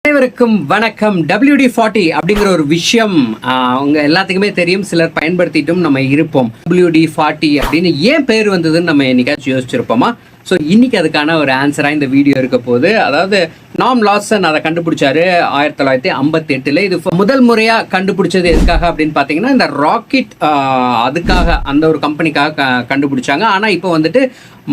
அனைவருக்கும் வணக்கம். WD-40 அப்படிங்கிற ஒரு விஷயம் அவங்க எல்லாத்துக்குமே தெரியும். சிலர் பயன்படுத்திட்டும் நம்ம இருப்போம். WD-40 அப்படின்னு ஏன் பேர் வந்ததுன்னு நம்ம என்னைக்காச்சும் யோசிச்சிருப்போமா? ஸோ இன்னைக்கு அதுக்கான ஒரு ஆன்சராக இந்த வீடியோ இருக்க போது. அதாவது நாம் லாசன் அதை கண்டுபிடிச்சாரு 1958. இது முதல் முறையாக கண்டுபிடிச்சது எதுக்காக அப்படின்னு பார்த்தீங்கன்னா, இந்த ராக்கெட் அதுக்காக அந்த ஒரு கம்பெனிக்காக கண்டுபிடிச்சாங்க. ஆனால் இப்போ வந்துட்டு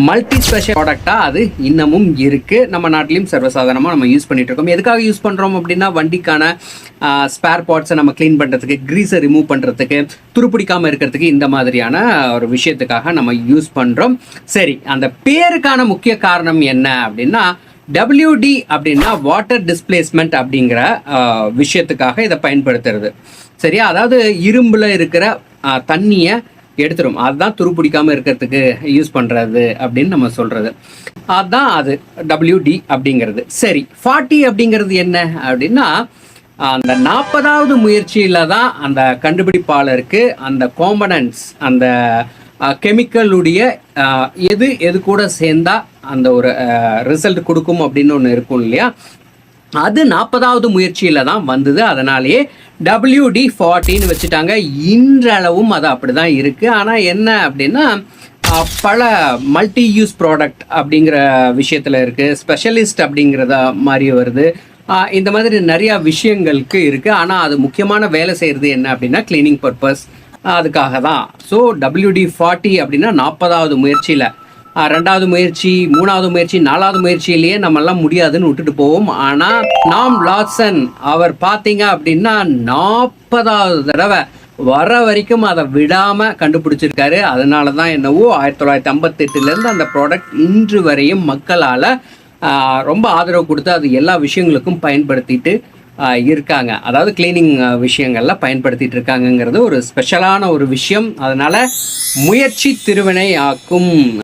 மல்டி ஸ்பெஷல் ப்ராடக்டாக அது இன்னமும் இருக்குது. நம்ம நாட்டிலையும் சர்வசாதாரணமாக நம்ம யூஸ் பண்ணிட்டு இருக்கோம். எதுக்காக யூஸ் பண்ணுறோம் அப்படின்னா, வண்டிக்கான ஸ்பேர் பார்ட்ஸை நம்ம க்ளீன் பண்ணுறதுக்கு, க்ரீஸை ரிமூவ் பண்ணுறதுக்கு, துருப்பிடிக்காமல் இருக்கிறதுக்கு, இந்த மாதிரியான ஒரு விஷயத்துக்காக நம்ம யூஸ் பண்ணுறோம். சரி, அந்த பேருக்கான முக்கிய காரணம் என்ன அப்படின்னா, WD அப்படின்னா வாட்டர் டிஸ்பிளேஸ்மெண்ட் அப்படிங்கிற விஷயத்துக்காக இதை பயன்படுத்துறது. சரியா? அதாவது இரும்பில் இருக்கிற தண்ணியை எடுத்துரும். அதுதான் துருப்பிடிக்காமல் இருக்கிறதுக்கு யூஸ் பண்ணுறது அப்படின்னு நம்ம சொல்கிறது. அதுதான் அது WD அப்படிங்கிறது. சரி, 40 அப்படிங்கிறது என்ன அப்படின்னா, அந்த 40வது முயற்சியில் தான் அந்த கண்டுபிடிப்பாளருக்கு அந்த காம்பனன்ட்ஸ், அந்த கெமிக்கலுடைய எது கூட சேர்ந்தா அந்த ஒரு ரிசல்ட் கொடுக்கும் அப்படின்னு ஒன்று இருக்கும் இல்லையா? அது 40வது முயற்சியில் தான் வந்தது. அதனாலேயே WD-40ன்னு வச்சுட்டாங்க. இன்றளவும் அது அப்படி தான் இருக்குது. ஆனால் என்ன அப்படின்னா, பல மல்டி யூஸ் ப்ராடக்ட் அப்படிங்கிற விஷயத்தில் இருக்குது, ஸ்பெஷலிஸ்ட் அப்படிங்கிறத மாதிரி வருது. இந்த மாதிரி நிறையா விஷயங்களுக்கு இருக்குது. ஆனால் அது முக்கியமான வேலை செய்கிறது என்ன அப்படின்னா, கிளீனிங் பர்பஸ், அதுக்காக தான். ஸோ WD-40 அப்படின்னா 40வது முயற்சியில், 2வது முயற்சி, 3வது முயற்சி, 4வது முயற்சியிலேயே நம்மெல்லாம் முடியாதுன்னு விட்டுட்டு போவோம். ஆனால் நாம் லாசன் அவர் பார்த்தீங்க அப்படின்னா 40வது தடவை வர வரைக்கும் அதை விடாமல் கண்டுபிடிச்சிருக்காரு. அதனால தான் என்னவோ 1958 அந்த ப்ராடக்ட் இன்று வரையும் மக்களால் ரொம்ப ஆதரவு கொடுத்து அது எல்லா விஷயங்களுக்கும் பயன்படுத்திட்டு இருக்காங்க. அதாவது கிளீனிங் விஷயங்கள்லாம் பயன்படுத்திட்டு இருக்காங்கங்கிறது ஒரு ஸ்பெஷலான ஒரு விஷயம். அதனால முயற்சி திருவினை ஆக்கும்.